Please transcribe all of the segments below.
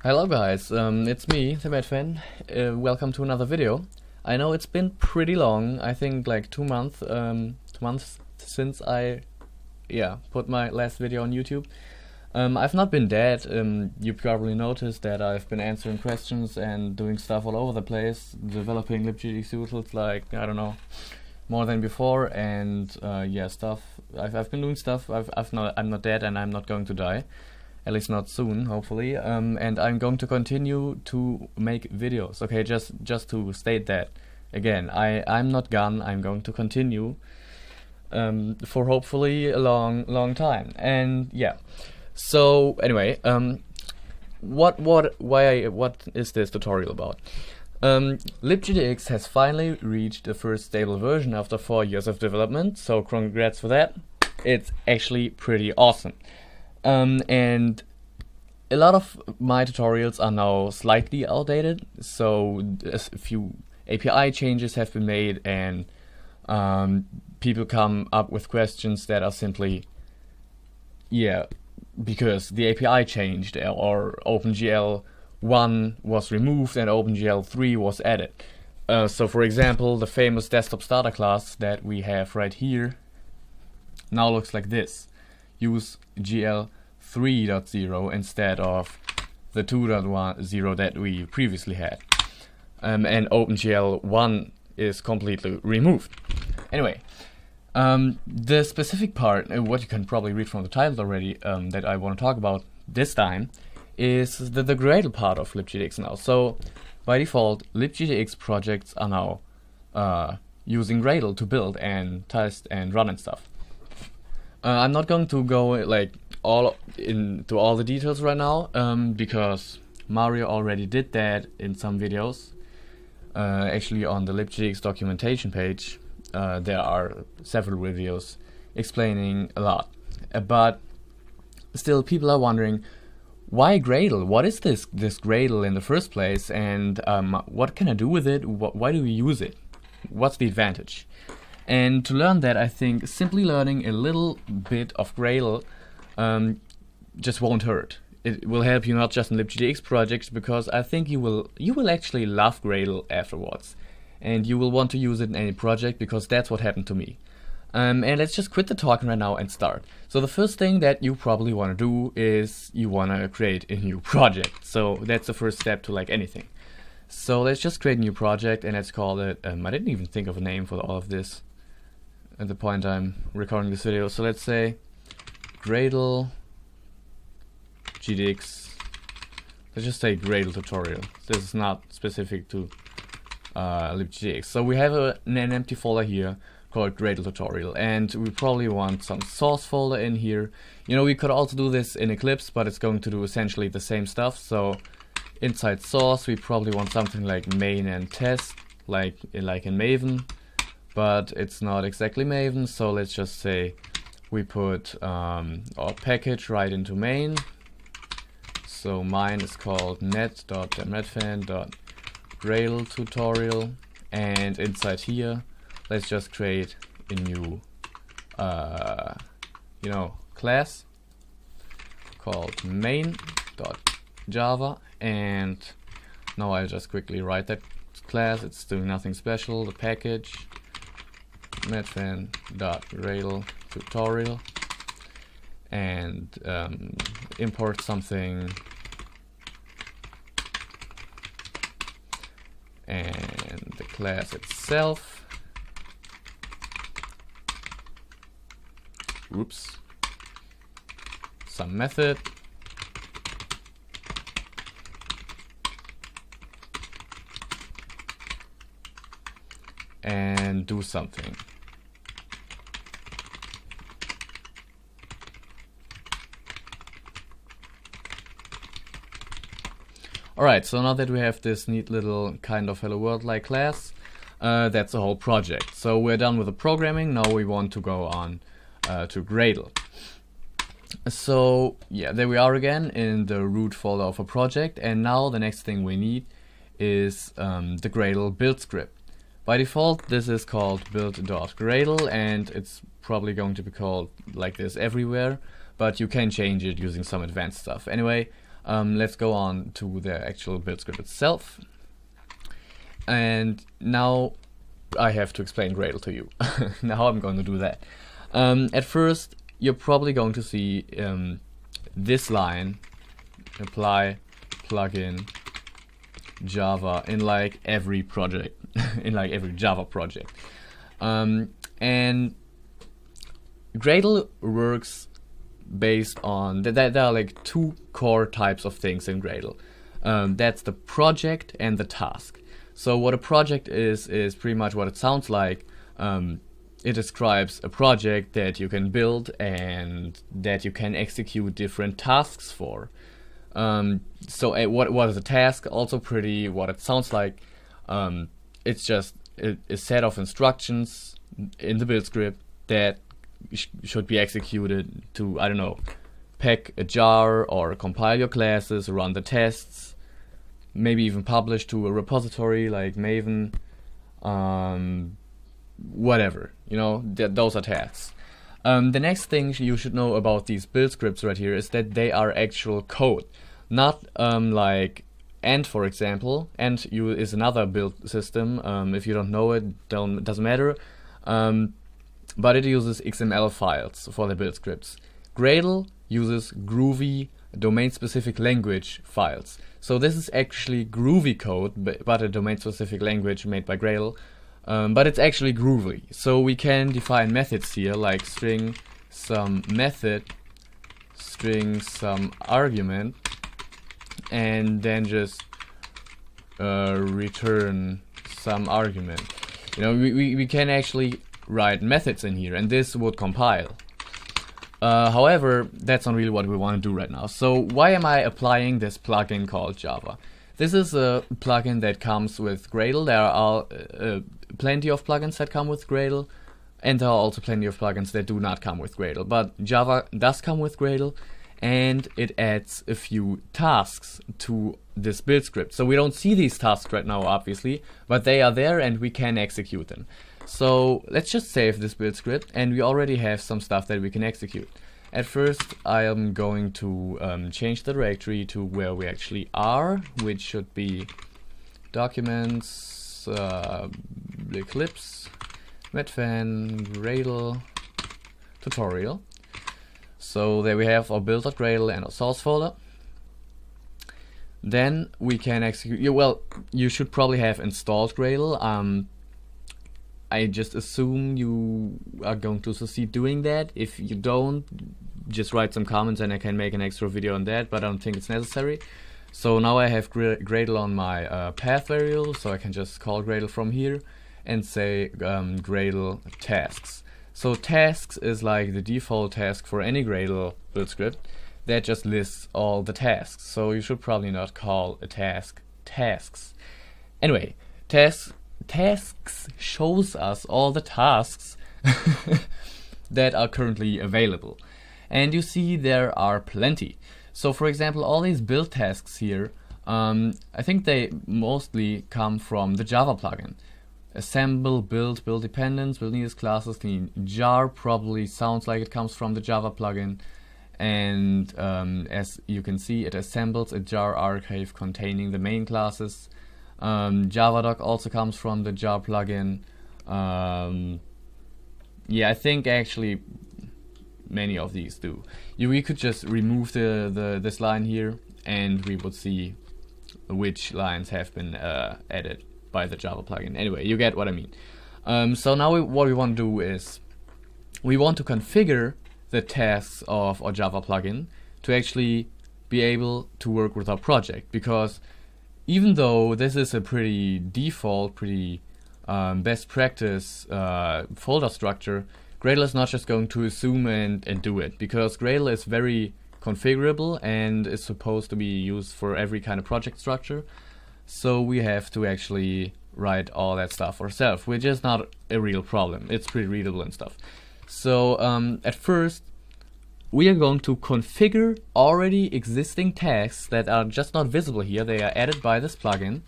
Hello guys, it's me, the Mad Fan. Welcome to another video. I know it's been pretty long. I think like 2 months, 2 months since I, put my last video on YouTube. I've not been dead. You probably noticed that I've been answering questions and doing stuff all over the place, developing LibGDX utils like I don't know, more than before, and stuff. I've been doing stuff. I'm not dead, and I'm not going to die. At least not soon, hopefully. And I'm going to continue to make videos. Okay, just to state that again, I'm not gone. I'm going to continue for hopefully a long time. And yeah. So anyway, what is this tutorial about? LibGDX has finally reached the first stable version after 4 years of development. So congrats for that. It's actually pretty awesome. And a lot of my tutorials are now slightly outdated, so a few API changes have been made, and people come up with questions that are simply, because the API changed, or OpenGL 1 was removed and OpenGL 3 was added. So for example, the famous desktop starter class that we have right here now looks like this. Use GL 3.0 instead of the 2.0 that we previously had. And OpenGL 1 is completely removed. Anyway, the specific part, what you can probably read from the title already, that I want to talk about this time, is the Gradle part of LibGDX now. So, by default, LibGDX projects are now using Gradle to build and test and run and stuff. I'm not going to go like into all the details right now, because Mario already did that in some videos. Actually, on the LibGDX documentation page, there are several videos explaining a lot. But still, people are wondering, why Gradle? What is this Gradle in the first place, and what can I do with it? Why do we use it? What's the advantage? And to learn that, I think simply learning a little bit of Gradle just won't hurt. It will help you not just in LibGDX projects, because I think you will actually love Gradle afterwards, and you will want to use it in any project, because that's what happened to me. And let's just quit the talking right now and start. So the first thing that you probably want to do is you want to create a new project. So that's the first step to like anything. So let's just create a new project, and let's call it. I didn't even think of a name for all of this at the point I'm recording this video. So let's say Gradle GDX. Let's just say Gradle tutorial. This is not specific to LibGDX. So we have an empty folder here called Gradle tutorial, and we probably want some source folder in here. You know, we could also do this in Eclipse, but it's going to do essentially the same stuff. So inside source, we probably want something like main and test, like in Maven. But it's not exactly Maven, so let's just say we put our package right into main. So mine is called net.madfan.gradle tutorial, and inside here, let's just create a new, class called main.java, and now I'll just quickly write that class. It's doing nothing special. The package madfan.gradle tutorial, and import something, and the class itself, some method, and do something. Alright, so now that we have this neat little kind of Hello World-like class, that's the whole project. So we're done with the programming. Now we want to go on to Gradle. So yeah, there we are again in the root folder of a project, and now the next thing we need is the Gradle build script. By default, this is called build.gradle, and it's probably going to be called like this everywhere, but you can change it using some advanced stuff. Anyway, Let's go on to the actual build script itself. And now I have to explain Gradle to you. Now I'm going to do that. At first, you're probably going to see this line, apply plugin Java, in like every project, in like every Java project. And Gradle works based on, there are like two core types of things in Gradle. That's the project and the task. So what a project is pretty much what it sounds like. It describes a project that you can build and that you can execute different tasks for. So what is a task? Also pretty what it sounds like. It's just a set of instructions in the build script that should be executed to, I don't know, pack a jar or compile your classes, run the tests, maybe even publish to a repository like Maven, whatever, you know, those are tasks. The next thing you should know about these build scripts right here is that they are actual code, not like Ant, for example. Ant is another build system. If you don't know it, doesn't matter. But it uses XML files for the build scripts. Gradle uses Groovy domain-specific language files. So this is actually Groovy code, but a domain-specific language made by Gradle. But it's actually Groovy. So we can define methods here, like string some method, string some argument, and then just return some argument. You know, we can actually write methods in here, and this would compile. However, that's not really what we want to do right now. So why am I applying this plugin called Java? This is a plugin that comes with Gradle. There are plenty of plugins that come with Gradle, and there are also plenty of plugins that do not come with Gradle. But Java does come with Gradle, and it adds a few tasks to this build script. So we don't see these tasks right now, obviously, but they are there and we can execute them. So let's just save this build script, and we already have some stuff that we can execute. At first, I am going to change the directory to where we actually are, which should be documents, Eclipse, Medfan, Gradle, tutorial. So there we have our build.gradle and our source folder. Then we can execute. Well, you should probably have installed Gradle. I just assume you are going to succeed doing that. If you don't, just write some comments and I can make an extra video on that, but I don't think it's necessary. So now I have Gradle on my path variable, so I can just call Gradle from here and say Gradle Tasks. So tasks is like the default task for any Gradle build script that just lists all the tasks. So you should probably not call a task tasks. Anyway, tasks shows us all the tasks that are currently available. And you see there are plenty. So for example, all these build tasks here, I think they mostly come from the Java plugin. Assemble, build dependents, build needed classes, clean jar probably sounds like it comes from the Java plugin. And as you can see, it assembles a jar archive containing the main classes. Javadoc also comes from the jar plugin. Yeah, I think actually many of these do. We could just remove this line here, and we would see which lines have been added by the Java plugin. Anyway, you get what I mean. So now what we want to do is we want to configure the tasks of our Java plugin to actually be able to work with our project, because even though this is a pretty default, pretty best practice folder structure, Gradle is not just going to assume and do it, because Gradle is very configurable and is supposed to be used for every kind of project structure. So we have to actually write all that stuff ourselves, which is not a real problem. It's pretty readable and stuff. So at first, we are going to configure already existing tasks that are just not visible here. They are added by this plugin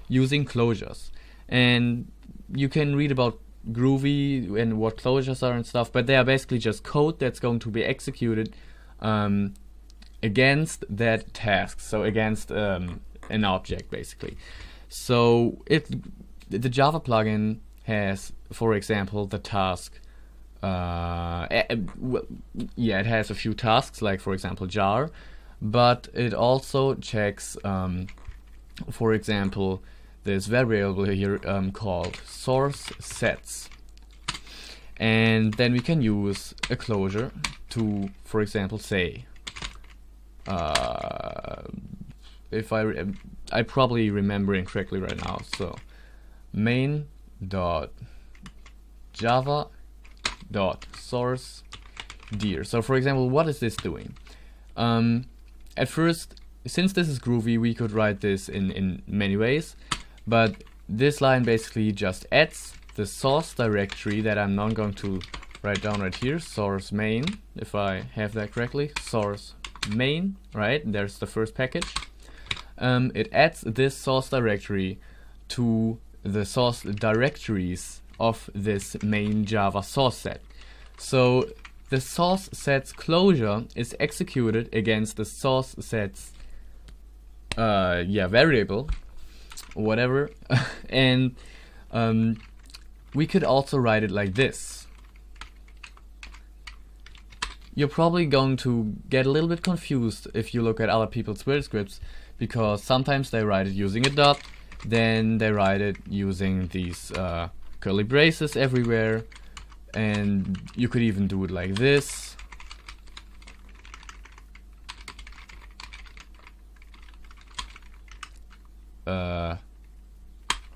using closures. And you can read about Groovy and what closures are and stuff, but they are basically just code that's going to be executed against that task, so against an object basically. So the Java plugin has, for example, the task. It has a few tasks, like for example jar, but it also checks, for example, this variable here called source sets, and then we can use a closure to, for example, say, if I probably remember incorrectly right now, so main.java.source dir. So for example, what is this doing? At first, since this is Groovy, we could write this in many ways, but this line basically just adds the source directory that I'm not going to write down right here, source main, if I have that correctly, source main, right? There's the first package. It adds this source directory to the source directories of this main Java source set. So the source set's closure is executed against the source set's variable, whatever, and we could also write it like this. You're probably going to get a little bit confused if you look at other people's build scripts, because sometimes they write it using a dot, then they write it using these curly braces everywhere, and you could even do it like this.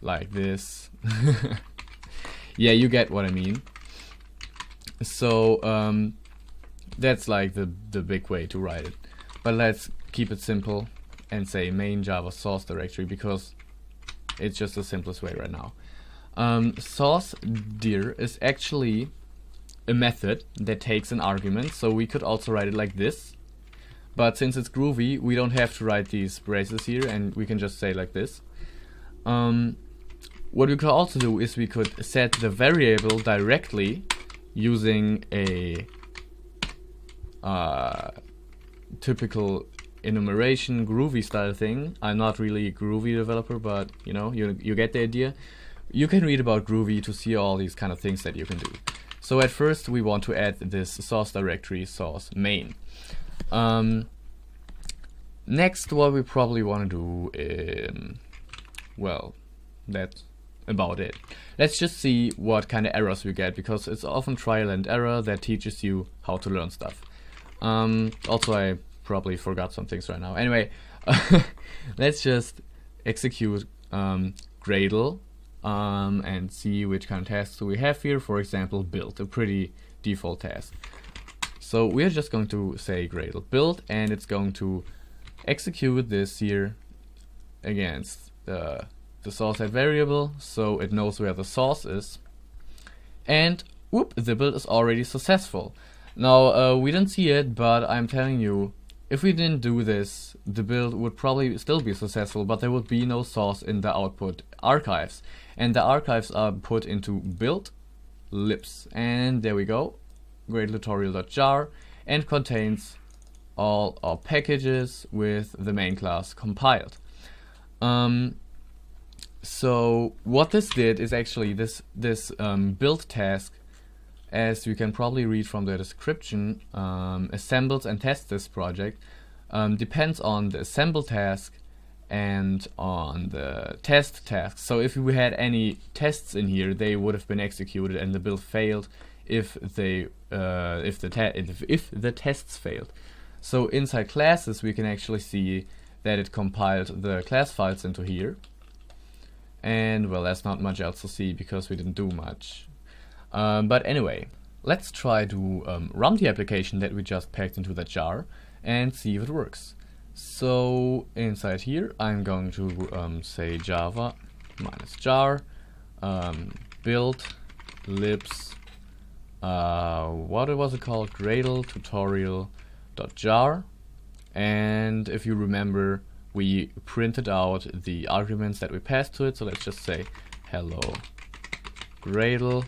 Like this. Yeah, you get what I mean. So that's like the big way to write it. But let's keep it simple and say main Java source directory, because it's just the simplest way right now. Source dir is actually a method that takes an argument, so we could also write it like this. But since it's Groovy, we don't have to write these braces here, and we can just say like this. What we could also do is we could set the variable directly using a typical enumeration Groovy style thing. I'm not really a Groovy developer, but you know, you get the idea. You can read about Groovy to see all these kind of things that you can do. So at first we want to add this source directory, source main. Next, what we probably want to do, well, that's about it. Let's just see what kind of errors we get, because it's often trial and error that teaches you how to learn stuff. Also, I probably forgot some things right now. Anyway, let's just execute Gradle and see which kind of tasks we have here. For example, build, a pretty default task. So we're just going to say Gradle build, and it's going to execute this here against the source set variable, so it knows where the source is. And whoop, the build is already successful. Now we didn't see it, but I'm telling you, if we didn't do this, the build would probably still be successful, but there would be no source in the output archives. And the archives are put into build libs, and there we go, Gradle tutorial.jar, and contains all our packages with the main class compiled. So what this did is actually this build task, as you can probably read from the description, assembles and tests this project, depends on the assemble task and on the test task. So if we had any tests in here, they would have been executed, and the build failed if the tests failed. So inside classes, we can actually see that it compiled the class files into here. And well, there's not much else to see because we didn't do much. But anyway, let's try to run the application that we just packed into that jar and see if it works. So inside here, I'm going to say java -jar build libs, what was it called, Gradle tutorial.jar, and if you remember, we printed out the arguments that we passed to it. So let's just say hello Gradle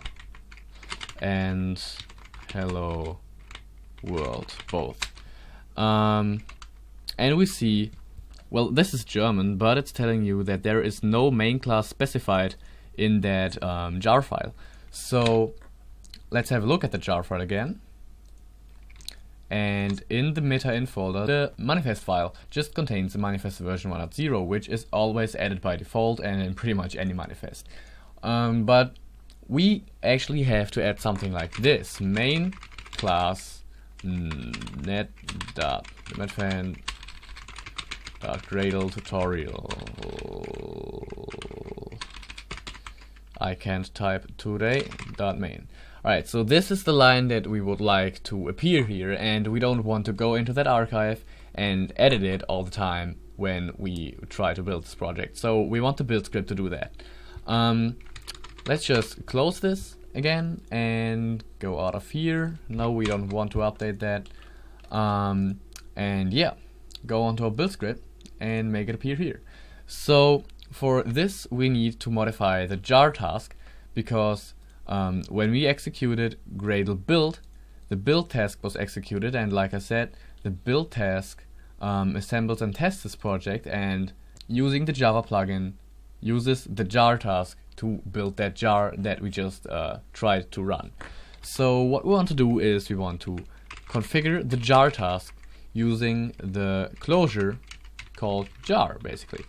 and hello world, both. and we see, well, this is German, but it's telling you that there is no main class specified in that jar file. So let's have a look at the jar file again. And in the meta.in folder, the manifest file just contains the manifest version 1.0, which is always added by default and in pretty much any manifest. But we actually have to add something like this: main class net.metfan.gradle tutorial. I can't type today. .main. Alright, so this is the line that we would like to appear here, and we don't want to go into that archive and edit it all the time when we try to build this project. So we want the build script to do that. Let's just close this again and go out of here. No, we don't want to update that. And yeah, go onto our build script and make it appear here. So for this we need to modify the jar task, because when we executed Gradle build, the build task was executed, and like I said, the build task assembles and tests this project, and using the Java plugin uses the jar task to build that jar that we just tried to run. So what we want to do is we want to configure the jar task using the closure called jar, basically.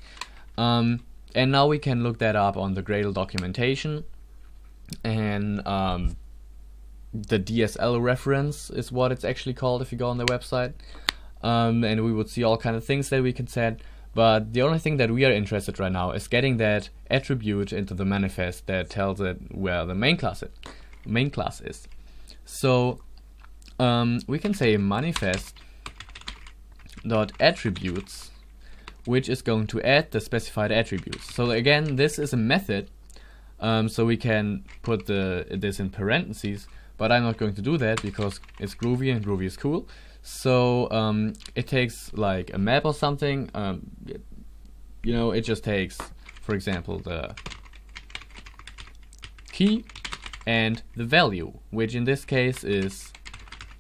And now we can look that up on the Gradle documentation. And the DSL reference is what it's actually called if you go on the website, and we would see all kind of things that we can set, but the only thing that we are interested right now is getting that attribute into the manifest that tells it where the main class is. So we can say manifest.attributes, which is going to add the specified attributes. So again, this is a method. So we can put this in parentheses, but I'm not going to do that because it's Groovy and Groovy is cool. So it takes like a map or something. You know, it just takes, for example, the key and the value, which in this case is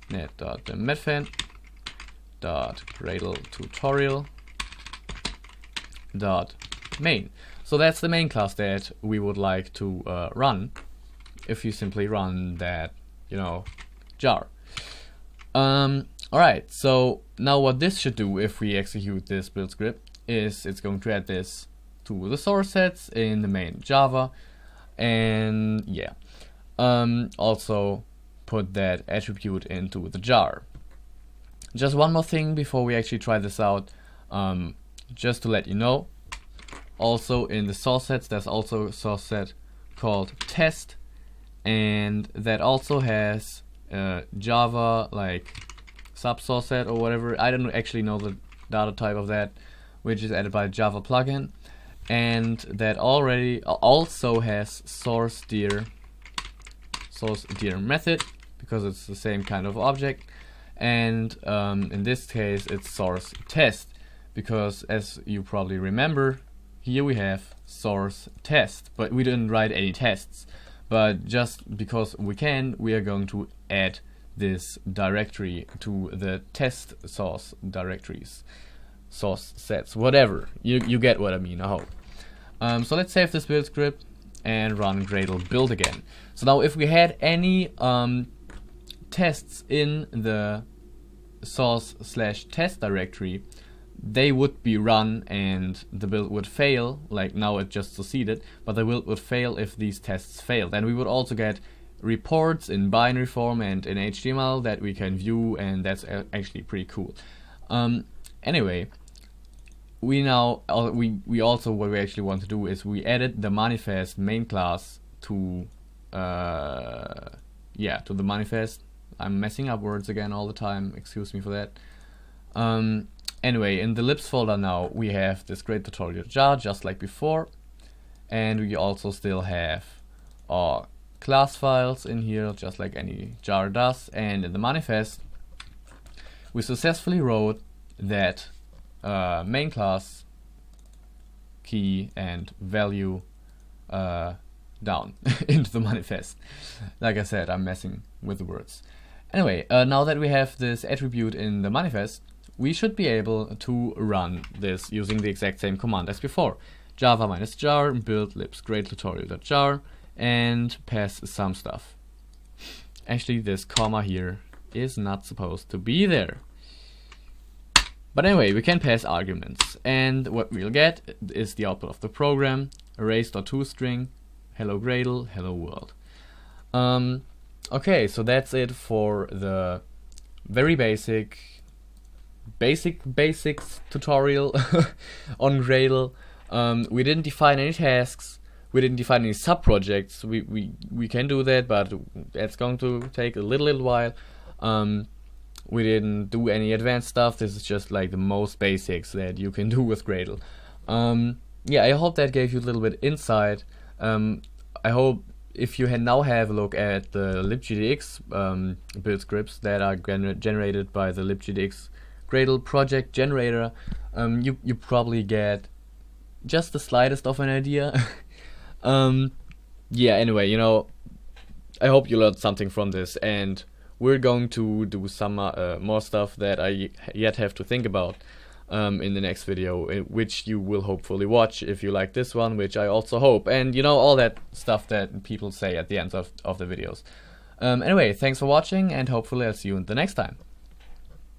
net.metfan.gradle.tutorial.main. So that's the main class that we would like to run if you simply run that, you know, jar. Alright, so now what this should do if we execute this build script is it's going to add this to the source sets in the main Java, and yeah, also put that attribute into the jar. Just one more thing before we actually try this out, just to let you know. Also in the source sets, there's also a source set called test, and that also has Java like subsource set or whatever. I don't actually know the data type of that, which is added by Java plugin, and that already also has source dir method, because it's the same kind of object, and in this case it's source test, because as you probably remember, here we have source test, but we didn't write any tests. But just because we can, we are going to add this directory to the test source directories, source sets, whatever. You get what I mean, I hope. So let's save this build script and run Gradle build again. So now if we had any tests in the source/test directory, they would be run and the build would fail. Like now it just succeeded, but the build would fail if these tests failed. And we would also get reports in binary form and in HTML that we can view, and that's actually pretty cool. Anyway, we also, what we actually want to do is we added the manifest main class to to the manifest. I'm messing up words again all the time, excuse me for that. Anyway, in the libs folder now we have this Gradle tutorial jar just like before, and we also still have our class files in here just like any jar does, and in the manifest we successfully wrote that main class key and value down into the manifest. Like I said, I'm messing with the words. Anyway, now that we have this attribute in the manifest, we should be able to run this using the exact same command as before. java-jar build libs gradle tutorial.jar and pass some stuff. Actually, this comma here is not supposed to be there. But anyway, we can pass arguments, and what we'll get is the output of the program, arrays.toString, hello Gradle, hello world. Okay, so that's it for the very basics tutorial on Gradle. We didn't define any tasks, we didn't define any sub-projects. We can do that, but that's going to take a little while. We didn't do any advanced stuff. This is just like the most basics that you can do with Gradle. Yeah, I hope that gave you a little bit insight. I hope if you now have a look at the LibGDX build scripts that are generated by the LibGDX Gradle project generator, you probably get just the slightest of an idea. Yeah, anyway, you know, I hope you learned something from this, and we're going to do some more stuff that I yet have to think about in the next video, which you will hopefully watch if you like this one, which I also hope, and you know, all that stuff that people say at the end of the videos. Anyway, thanks for watching, and hopefully I'll see you the next time.